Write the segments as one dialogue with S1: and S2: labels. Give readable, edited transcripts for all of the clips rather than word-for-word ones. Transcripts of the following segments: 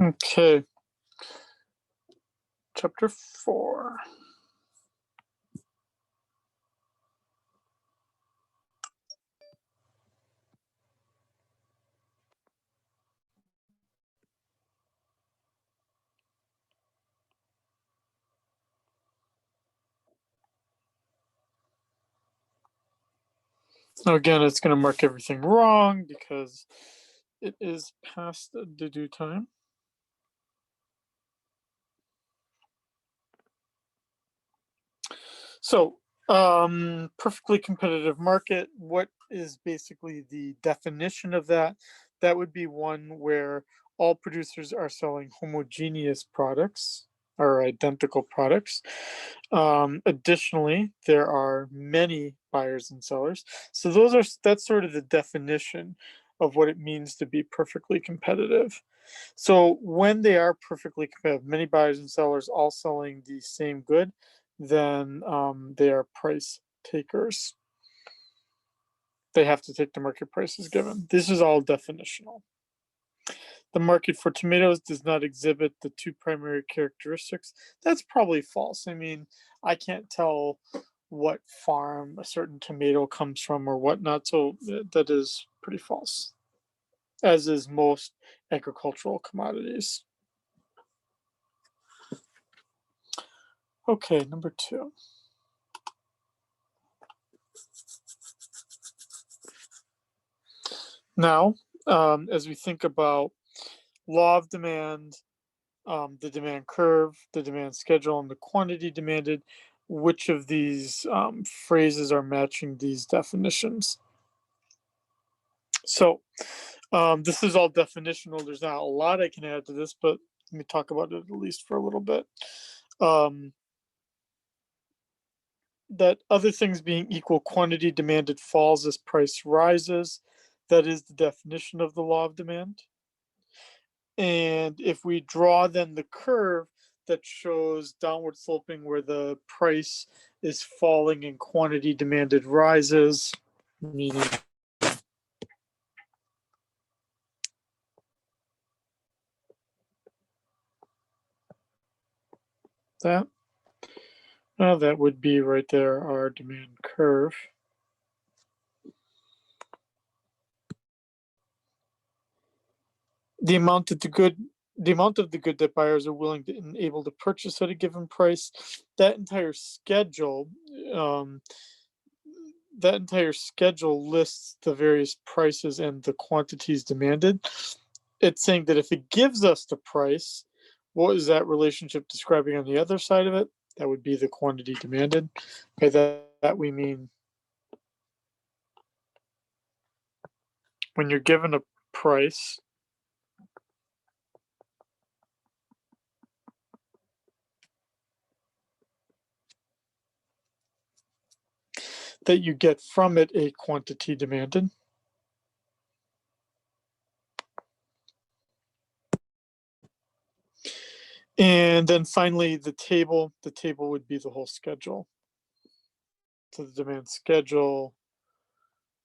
S1: Okay. Chapter 4. Now again, it's going to mark everything wrong because it is past the due time. So, perfectly competitive market, what is basically the definition of that? That would be one where all producers are selling homogeneous products or identical products. Additionally, there are many buyers and sellers. So that's sort of the definition of what it means to be perfectly competitive. So when they are perfectly competitive, many buyers and sellers all selling the same good, then they are price takers. They have to take the market prices given. This is all definitional. The market for tomatoes does not exhibit the two primary characteristics. That's probably false. I mean, I can't tell what farm a certain tomato comes from or whatnot, so that is pretty false, as is most agricultural commodities. Okay, number 2. Now, as we think about law of demand, the demand curve, the demand schedule, and the quantity demanded, which of these phrases are matching these definitions? So this is all definitional. There's not a lot I can add to this, but let me talk about it at least for a little bit. That other things being equal, quantity demanded falls as price rises. That is the definition of the law of demand. And if we draw then the curve that shows downward sloping where the price is falling and quantity demanded rises, meaning that, that would be right there, our demand curve. The amount of the good that buyers are willing to and able to purchase at a given price, that entire schedule lists the various prices and the quantities demanded. It's saying that if it gives us the price, what is that relationship describing on the other side of it? That would be the quantity demanded. By that we mean when you're given a price, that you get from it a quantity demanded. And then finally, the table would be the whole schedule. So the demand schedule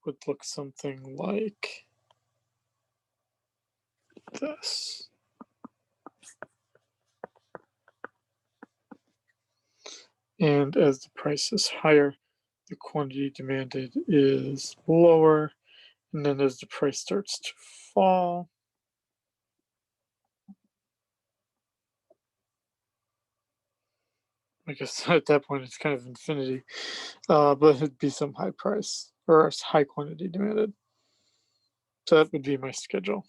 S1: would look something like this. And as the price is higher, the quantity demanded is lower. And then as the price starts to fall, I guess at that point it's kind of infinity, but it'd be some high price or high quantity demanded. So that would be my schedule.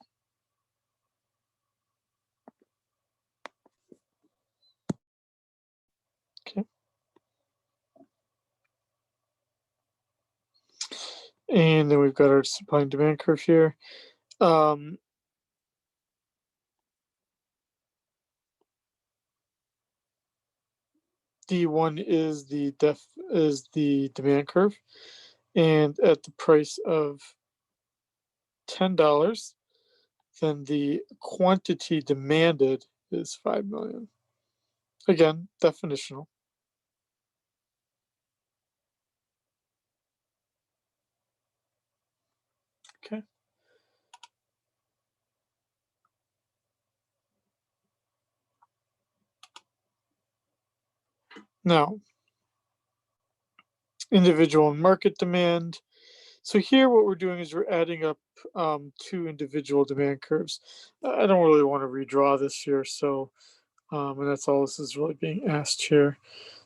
S1: Okay. And then we've got our supply and demand curve here. D1 is the demand curve, and at the price of $10, then the quantity demanded is 5 million. Again, definitional. Okay. Now, individual and market demand. So here what we're doing is we're adding up two individual demand curves. I don't really want to redraw this here, so and that's all this is really being asked here.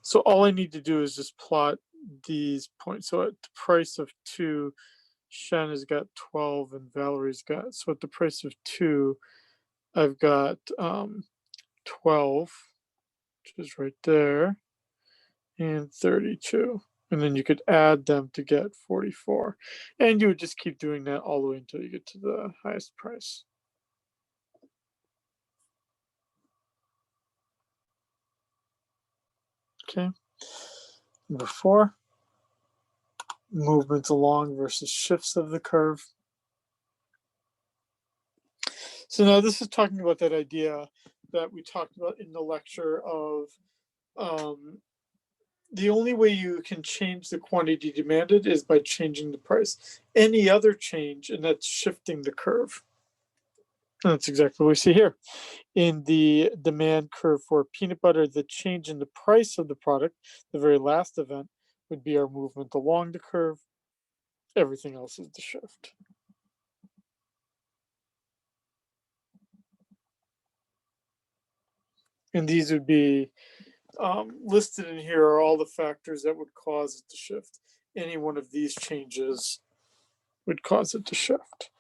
S1: So all I need to do is just plot these points. So at the price of 2, Shen has got 12 and Valerie's got, so at the price of 2, I've got 12, which is right there, and 32. And then you could add them to get 44. And you would just keep doing that all the way until you get to the highest price. Okay. Number 4, movements along versus shifts of the curve. So now this is talking about that idea that we talked about in the lecture of the only way you can change the quantity demanded is by changing the price. Any other change, and that's shifting the curve. And that's exactly what we see here. In the demand curve for peanut butter, the change in the price of the product, the very last event, would be our movement along the curve. Everything else is the shift. And these would be listed in here are all the factors that would cause it to shift. Any one of these changes would cause it to shift.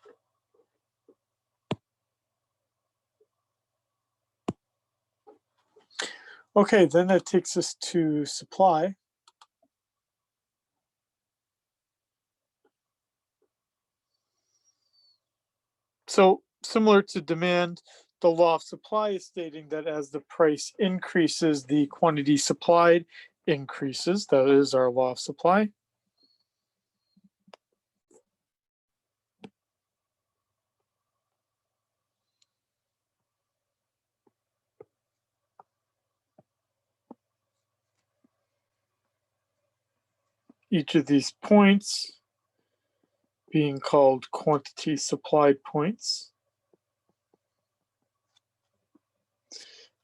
S1: Okay, then that takes us to supply. So similar to demand, the law of supply is stating that as the price increases, the quantity supplied increases. That is our law of supply. Each of these points being called quantity supplied points.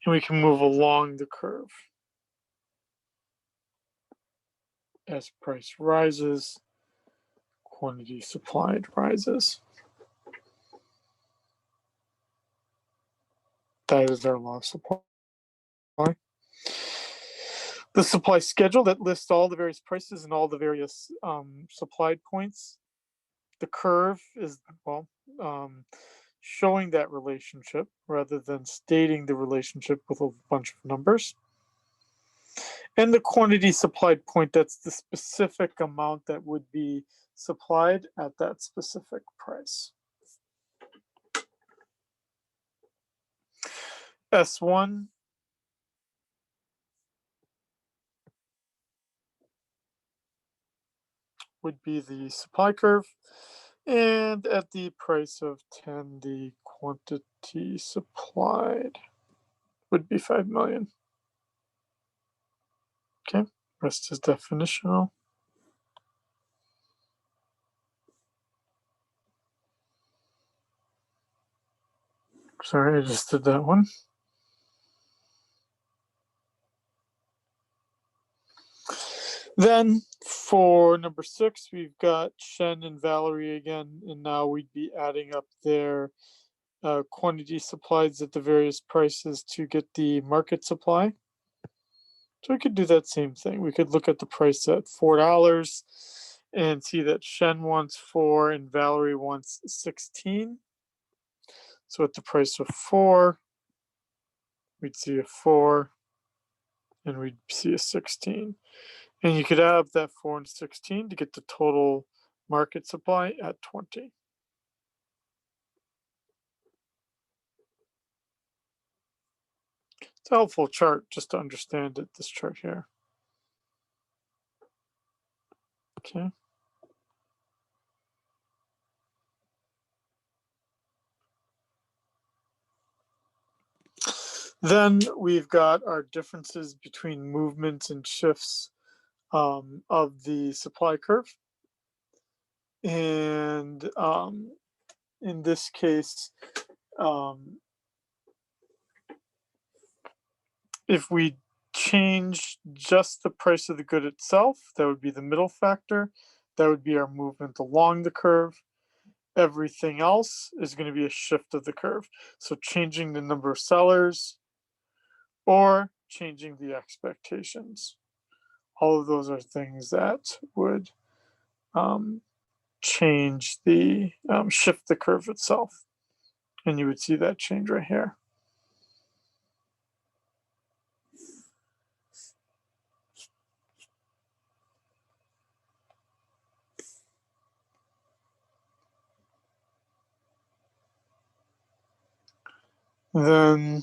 S1: And we can move along the curve. As price rises, quantity supplied rises. That is our law of supply. The supply schedule that lists all the various prices and all the various supplied points. The curve is, well, showing that relationship rather than stating the relationship with a bunch of numbers. And the quantity supplied point, that's the specific amount that would be supplied at that specific price. S1 would be the supply curve, and at the price of 10, the quantity supplied would be 5 million. Okay, rest is definitional. Sorry, I just did that one. Then for number 6, we've got Shen and Valerie again, and now we'd be adding up their quantity supplies at the various prices to get the market supply. So we could do that same thing. We could look at the price at $4 and see that Shen wants 4 and Valerie wants 16. So at the price of 4, we'd see a 4 and we'd see a 16. And you could add up that 4 and 16 to get the total market supply at 20. It's a helpful chart just to understand it, this chart here. Okay. Then we've got our differences between movements and shifts of the supply curve. And in this case, if we change just the price of the good itself, that would be the middle factor. That would be our movement along the curve. Everything else is going to be a shift of the curve. So changing the number of sellers or changing the expectations. All of those are things that would change the, shift the curve itself. And you would see that change right here. Then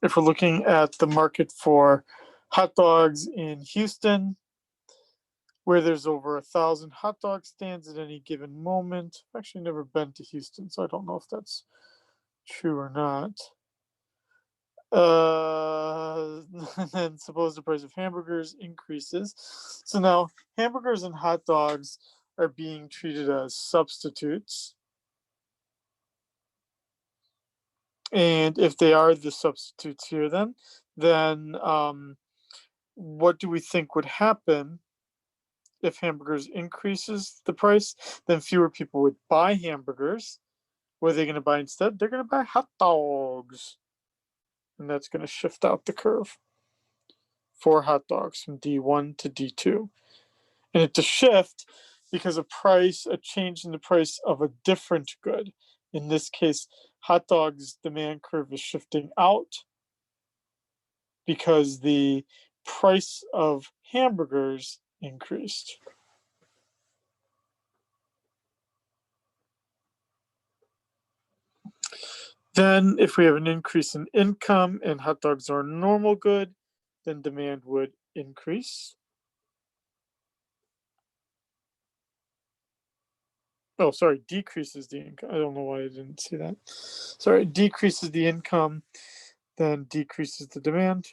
S1: if we're looking at the market for hot dogs in Houston, where there's over 1,000 hot dog stands at any given moment. I've actually never been to Houston, so I don't know if that's true or not. And then suppose the price of hamburgers increases. So now hamburgers and hot dogs are being treated as substitutes. And if they are the substitutes here, then what do we think would happen if hamburgers increases the price? Then fewer people would buy hamburgers. What are they going to buy instead? They're going to buy hot dogs. And that's going to shift out the curve for hot dogs from D1 to D2. And it's a shift because a change in the price of a different good. In this case, hot dogs demand curve is shifting out because the price of hamburgers increased. Then if we have an increase in income and hot dogs are a normal good, then demand would increase. Oh, sorry, decreases the income. I don't know why I didn't see that. Sorry, decreases the income, then decreases the demand.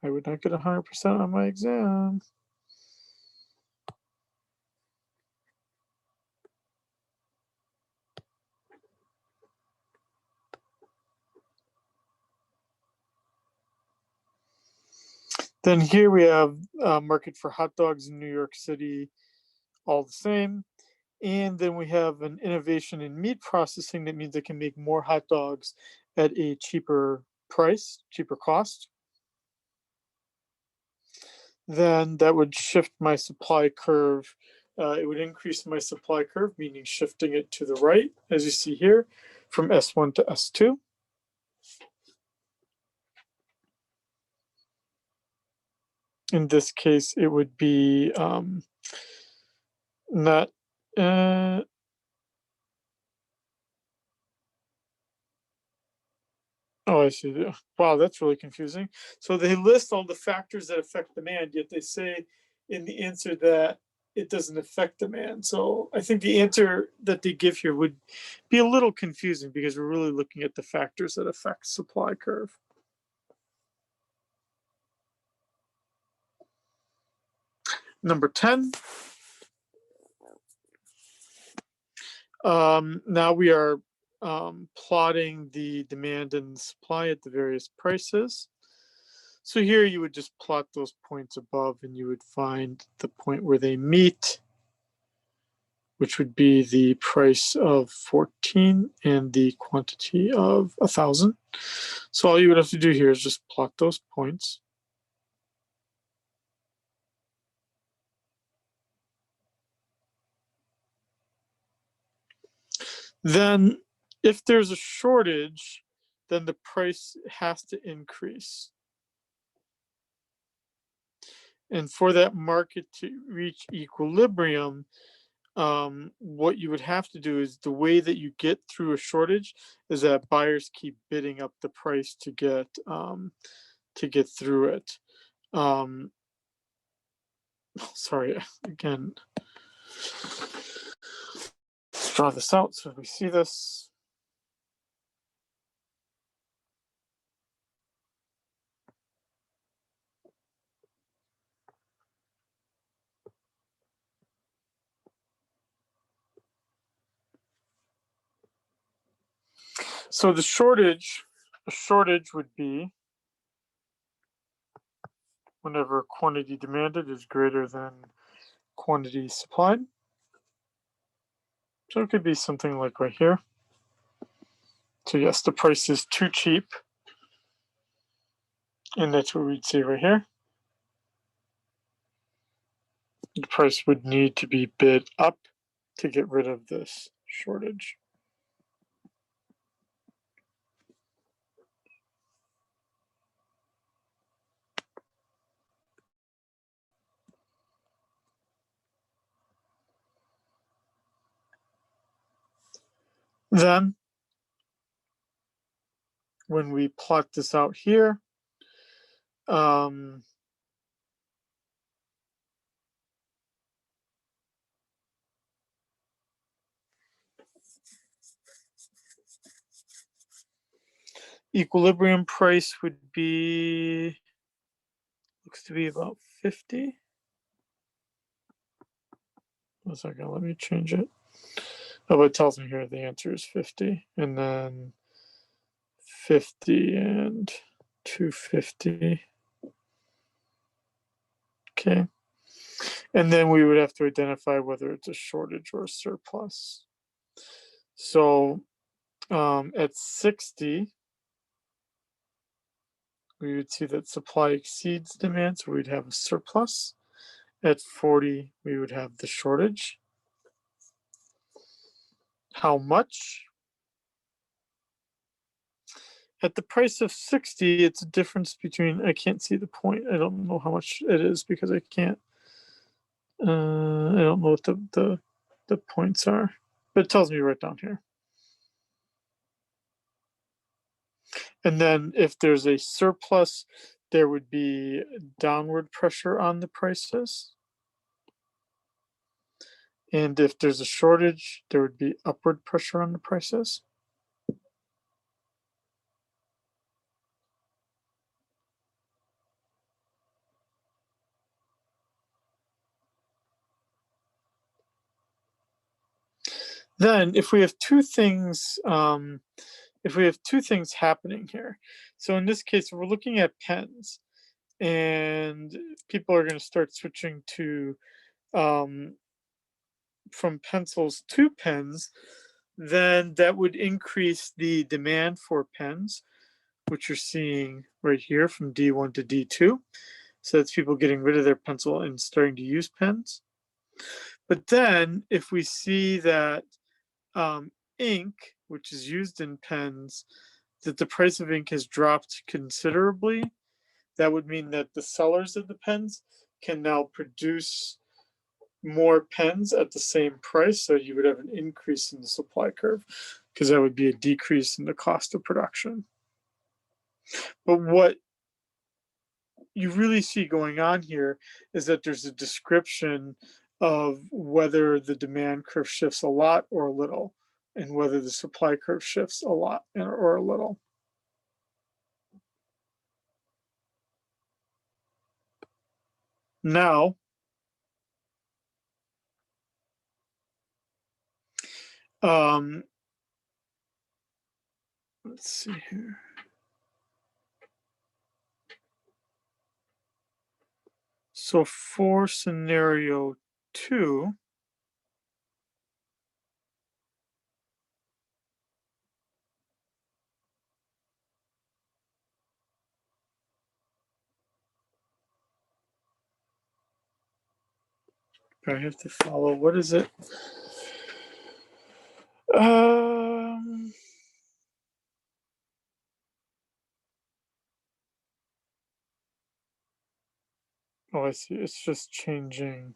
S1: I would not get 100% on my exam. Then here we have market for hot dogs in New York City, all the same. And then we have an innovation in meat processing. That means they can make more hot dogs at a cheaper price, cheaper cost. Then that would shift my supply curve. It would increase my supply curve, meaning shifting it to the right, as you see here, from S1 to S2. In this case, it would be not. Oh, I see. Wow, that's really confusing. So they list all the factors that affect demand, yet they say in the answer that it doesn't affect demand. So I think the answer that they give here would be a little confusing because we're really looking at the factors that affect supply curve. Number 10. Now we are plotting the demand and supply at the various prices. So here you would just plot those points above and you would find the point where they meet, which would be the price of 14 and the quantity of 1,000. So all you would have to do here is just plot those points. Then if there's a shortage, then the price has to increase. And for that market to reach equilibrium, what you would have to do is the way that you get through a shortage is that buyers keep bidding up the price to get through it. Sorry, again, let's draw this out so we see this. So the shortage a shortage would be whenever quantity demanded is greater than quantity supplied. So it could be something like right here. So yes, the price is too cheap. And that's what we'd see right here. The price would need to be bid up to get rid of this shortage. Then, when we plot this out here, equilibrium price would be, looks to be about 50. 1 second, let me change it. Oh, but it tells me here the answer is 50. And then 50 and 250. Okay. And then we would have to identify whether it's a shortage or a surplus. So at 60, we would see that supply exceeds demand, so we'd have a surplus. At 40, we would have the shortage. How much? At the price of 60, it's a difference between, I can't see the point. I don't know how much it is because I can't, I don't know what the points are, but it tells me right down here. And then if there's a surplus, there would be downward pressure on the prices. And if there's a shortage, there would be upward pressure on the prices. Then if we have two things, happening here, so in this case, we're looking at pens, and people are going to start switching to from pencils to pens, then that would increase the demand for pens, which you're seeing right here from D1 to D2. So that's people getting rid of their pencil and starting to use pens. But then if we see that ink, which is used in pens, that the price of ink has dropped considerably, that would mean that the sellers of the pens can now produce more pens at the same price. So you would have an increase in the supply curve because that would be a decrease in the cost of production. But what you really see going on here is that there's a description of whether the demand curve shifts a lot or a little, and whether the supply curve shifts a lot or a little. Now, let's see here. So for scenario 2, I have to follow, what is it? Oh, I see. It's just changing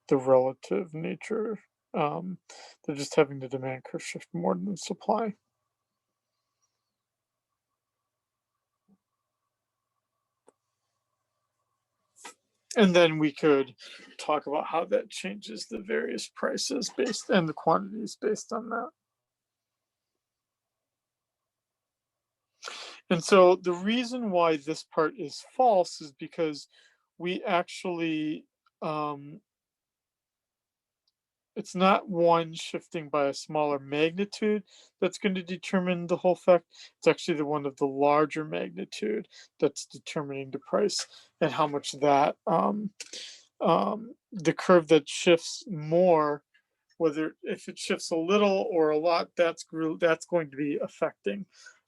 S1: the relative nature. They're just having the demand curve shift more than the supply. And then we could talk about how that changes the various prices based and the quantities based on that. And so the reason why this part is false is because we actually it's not one shifting by a smaller magnitude that's going to determine the whole effect. It's actually the one of the larger magnitude that's determining the price and how much that the curve that shifts more, whether if it shifts a little or a lot, that's going to be affecting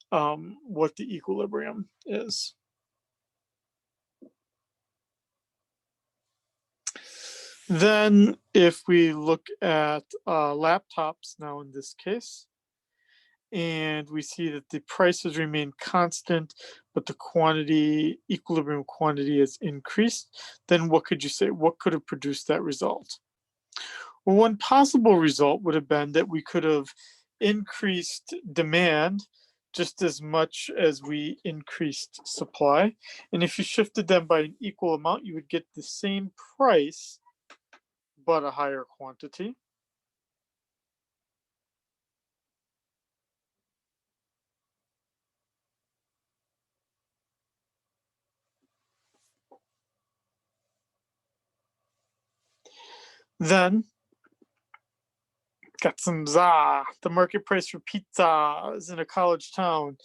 S1: what the equilibrium is. Then if we look at laptops now in this case, and we see that the prices remain constant, but the quantity, equilibrium quantity has increased, then what could you say? What could have produced that result? Well, one possible result would have been that we could have increased demand just as much as we increased supply. And if you shifted them by an equal amount, you would get the same price, but a higher quantity. Then got some za. The market price for pizza is in a college town,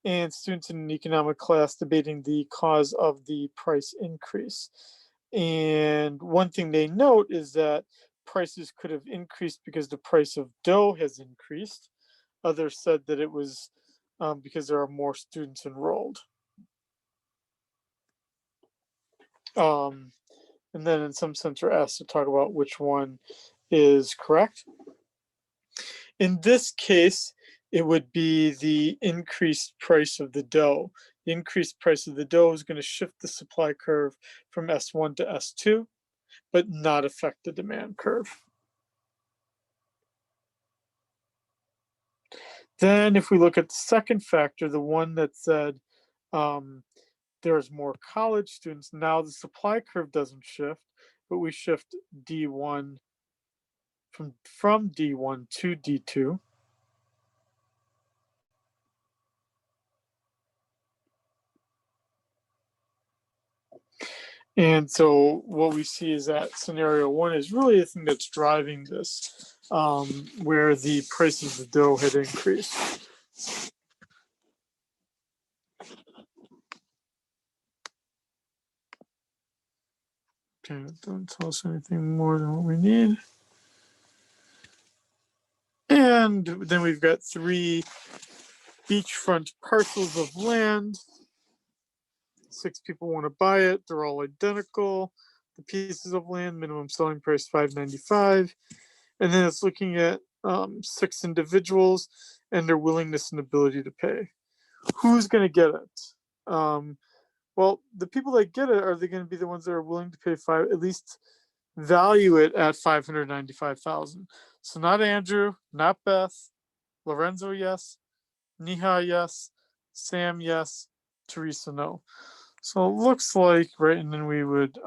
S1: and students in an economic class debating the cause of the price increase. And one thing they note is that prices could have increased because the price of dough has increased. Others said that it was because there are more students enrolled. And then, in some sense, we're asked to talk about which one is correct. In this case, it would be the increased price of the dough. The increased price of the dough is going to shift the supply curve from S1 to S2, but not affect the demand curve. Then if we look at the second factor, the one that said there's more college students, now the supply curve doesn't shift, but we shift D1 from D1 to D2. And so what we see is that scenario one is really the thing that's driving this, where the price of the dough had increased. Okay, don't tell us anything more than what we need. And then we've got 3 beachfront parcels of land. 6 people want to buy it. They're all identical. The pieces of land, minimum selling price $595. And then it's looking at 6 individuals and their willingness and ability to pay. Who's going to get it? Well, the people that get it, are they going to be the ones that are willing to pay at least value it at $595,000? So not Andrew, not Beth, Lorenzo, yes, Niha, yes, Sam, yes, Teresa, no. So it looks like, right, and then we would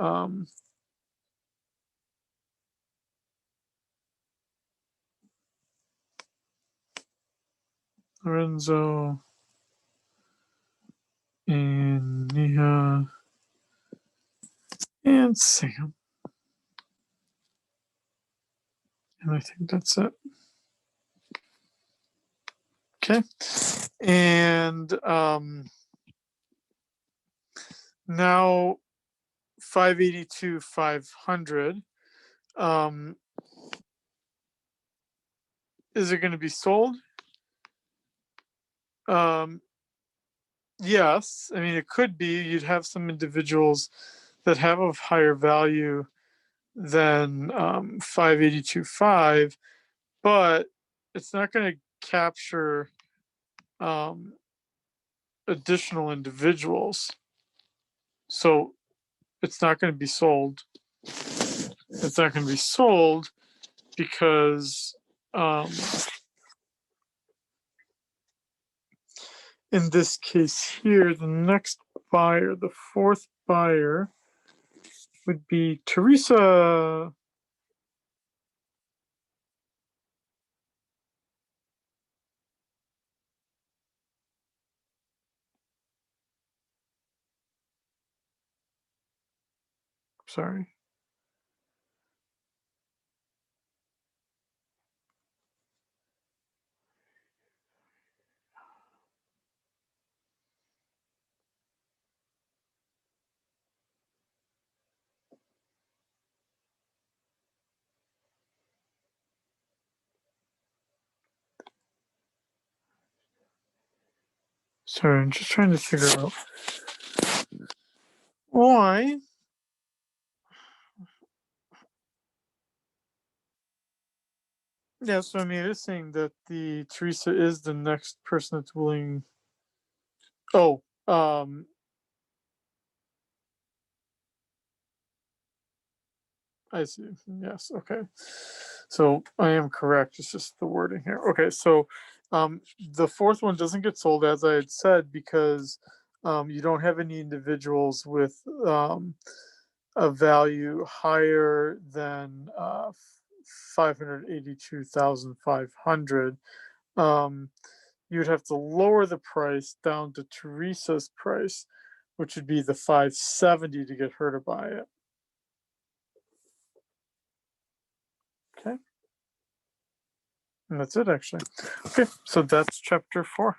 S1: Lorenzo and Niha and Sam. And I think that's it. Okay. And now 582, 500. Is it going to be sold? Yes. I mean, it could be. You'd have some individuals that have a higher value than 582.5, but it's not going to capture additional individuals. So it's not going to be sold. It's not going to be sold because in this case here, the next buyer, the 4th buyer, would be Teresa. Sorry. Sorry, I'm just trying to figure out why. Yeah, so I mean, it is saying that the Teresa is the next person that's willing. Oh, I see. Yes. Okay. So I am correct. It's just the wording here. Okay. So the fourth one doesn't get sold, as I had said, because you don't have any individuals with a value higher than 582,500. Um, you would have to lower the price down to Teresa's price, which would be the 570 to get her to buy it. Okay. And that's it, actually. Okay, so that's chapter 4.